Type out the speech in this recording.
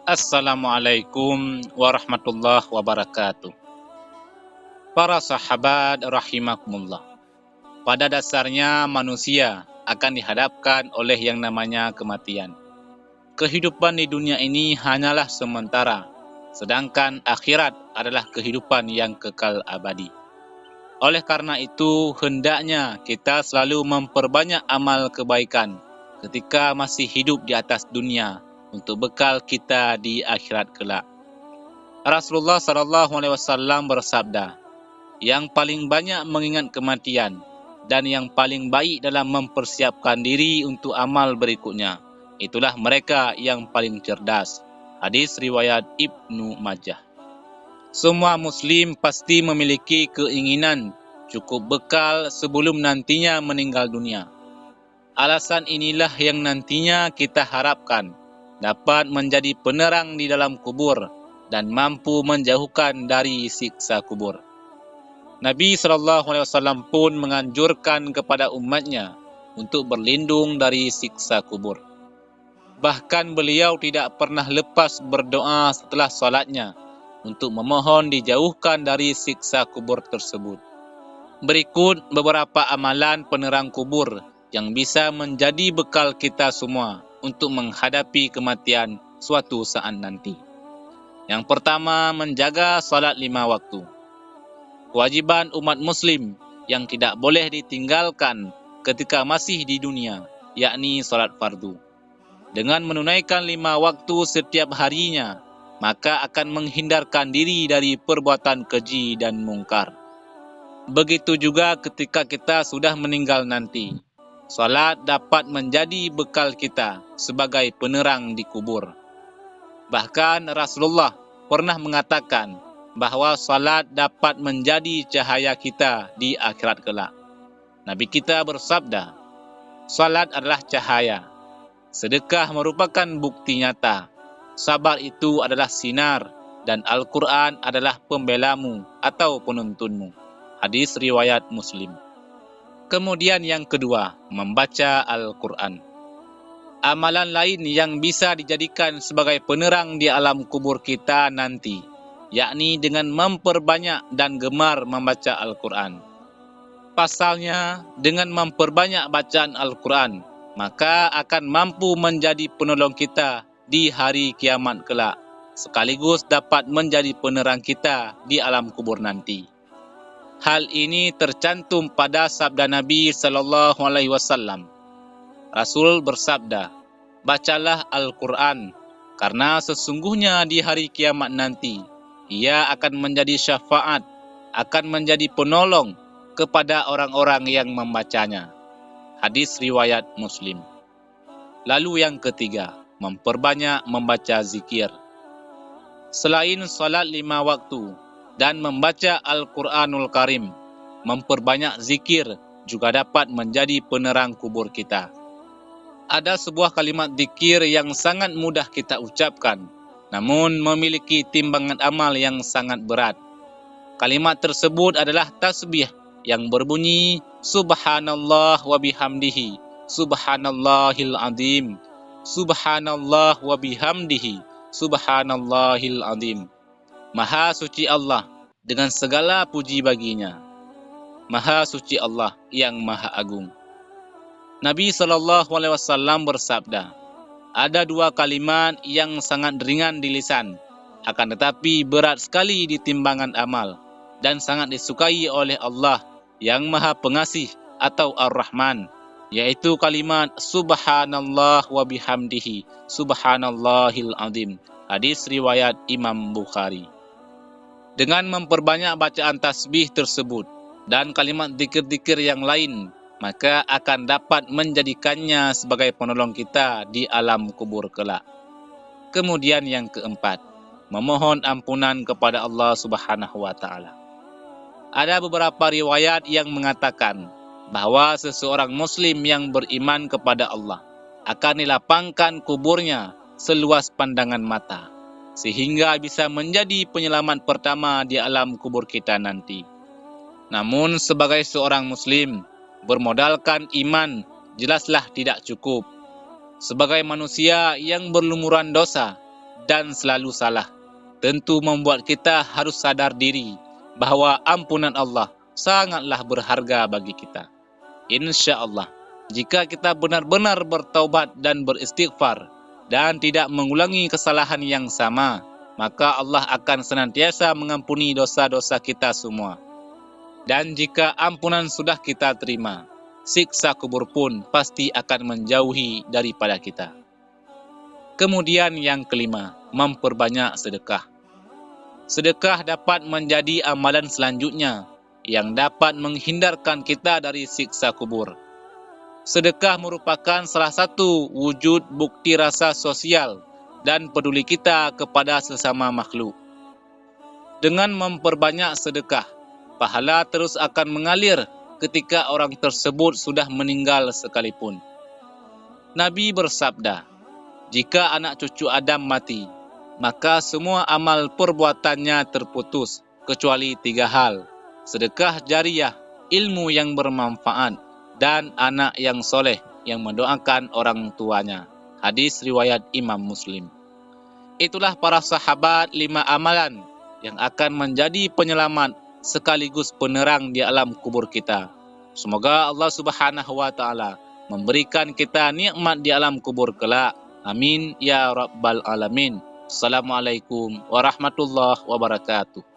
Assalamualaikum warahmatullahi wabarakatuh. Para sahabat rahimakumullah. Pada dasarnya manusia akan dihadapkan oleh yang namanya kematian. Kehidupan di dunia ini hanyalah sementara, sedangkan akhirat adalah kehidupan yang kekal abadi. Oleh karena itu, hendaknya kita selalu memperbanyak amal kebaikan ketika masih hidup di atas dunia untuk bekal kita di akhirat kelak. Rasulullah SAW bersabda, yang paling banyak mengingat kematian dan yang paling baik dalam mempersiapkan diri untuk amal berikutnya, itulah mereka yang paling cerdas. Hadis riwayat Ibnu Majah. Semua Muslim pasti memiliki keinginan cukup bekal sebelum nantinya meninggal dunia. Alasan inilah yang nantinya kita harapkan dapat menjadi penerang di dalam kubur dan mampu menjauhkan dari siksa kubur. Nabi SAW pun menganjurkan kepada umatnya untuk berlindung dari siksa kubur. Bahkan beliau tidak pernah lepas berdoa setelah salatnya untuk memohon dijauhkan dari siksa kubur tersebut. Berikut beberapa amalan penerang kubur yang bisa menjadi bekal kita semua untuk menghadapi kematian suatu saat nanti. Yang pertama, menjaga salat 5 waktu. Kewajiban umat muslim yang tidak boleh ditinggalkan ketika masih di dunia, yakni salat fardu. Dengan menunaikan 5 waktu setiap harinya, maka akan menghindarkan diri dari perbuatan keji dan mungkar. Begitu juga ketika kita sudah meninggal nanti. Salat dapat menjadi bekal kita sebagai penerang di kubur. Bahkan Rasulullah pernah mengatakan bahwa salat dapat menjadi cahaya kita di akhirat kelak. Nabi kita bersabda, salat adalah cahaya. Sedekah merupakan bukti nyata. Sabar itu adalah sinar dan Al-Quran adalah pembelamu atau penuntunmu. Hadis riwayat Muslim. Kemudian yang kedua, membaca Al-Quran. Amalan lain yang bisa dijadikan sebagai penerang di alam kubur kita nanti, yakni dengan memperbanyak dan gemar membaca Al-Quran. Pasalnya, dengan memperbanyak bacaan Al-Quran, maka akan mampu menjadi penolong kita di hari kiamat kelak, sekaligus dapat menjadi penerang kita di alam kubur nanti. Hal ini tercantum pada sabda Nabi SAW. Rasul bersabda, bacalah Al-Quran, karena sesungguhnya di hari kiamat nanti, ia akan menjadi syafaat, akan menjadi penolong kepada orang-orang yang membacanya. Hadis riwayat Muslim. Lalu yang ketiga, memperbanyak membaca zikir. Selain salat 5 waktu dan membaca Al-Quranul Karim, memperbanyak zikir juga dapat menjadi penerang kubur kita. Ada sebuah kalimat zikir yang sangat mudah kita ucapkan, namun memiliki timbangan amal yang sangat berat. Kalimat tersebut adalah tasbih yang berbunyi Subhanallah wa bihamdihi, Subhanallahil azim, Subhanallah wa bihamdihi, Subhanallahil azim. Maha suci Allah dengan segala puji baginya. Maha suci Allah yang maha agung. Nabi SAW bersabda, ada 2 kalimat yang sangat ringan di lisan, akan tetapi berat sekali di timbangan amal, dan sangat disukai oleh Allah yang Maha Pengasih atau Ar-Rahman, yaitu kalimat Subhanallah wa bihamdihi, Subhanallahil azim. Hadis riwayat Imam Bukhari. Dengan memperbanyak bacaan tasbih tersebut dan kalimat zikir-zikir yang lain, maka akan dapat menjadikannya sebagai penolong kita di alam kubur kelak. Kemudian yang keempat, memohon ampunan kepada Allah Subhanahu wa taala. Ada beberapa riwayat yang mengatakan bahwa seseorang muslim yang beriman kepada Allah akan dilapangkan kuburnya seluas pandangan mata, sehingga bisa menjadi penyelamat pertama di alam kubur kita nanti. Namun sebagai seorang muslim, bermodalkan iman jelaslah tidak cukup. Sebagai manusia yang berlumuran dosa dan selalu salah, tentu membuat kita harus sadar diri bahawa ampunan Allah sangatlah berharga bagi kita. Insya Allah, jika kita benar-benar bertaubat dan beristighfar dan tidak mengulangi kesalahan yang sama, maka Allah akan senantiasa mengampuni dosa-dosa kita semua. Dan jika ampunan sudah kita terima, siksa kubur pun pasti akan menjauhi daripada kita. Kemudian yang kelima, memperbanyak sedekah. Sedekah dapat menjadi amalan selanjutnya yang dapat menghindarkan kita dari siksa kubur. Sedekah merupakan salah satu wujud bukti rasa sosial dan peduli kita kepada sesama makhluk. Dengan memperbanyak sedekah, pahala terus akan mengalir ketika orang tersebut sudah meninggal sekalipun. Nabi bersabda, jika anak cucu Adam mati, maka semua amal perbuatannya terputus, kecuali 3 hal: sedekah jariah, ilmu yang bermanfaat, dan anak yang soleh yang mendoakan orang tuanya. Hadis riwayat Imam Muslim. Itulah para sahabat 5 amalan yang akan menjadi penyelamat sekaligus penerang di alam kubur kita. Semoga Allah Subhanahu wa taala memberikan kita nikmat di alam kubur kelak. Amin ya rabbal alamin. Assalamualaikum warahmatullahi wabarakatuh.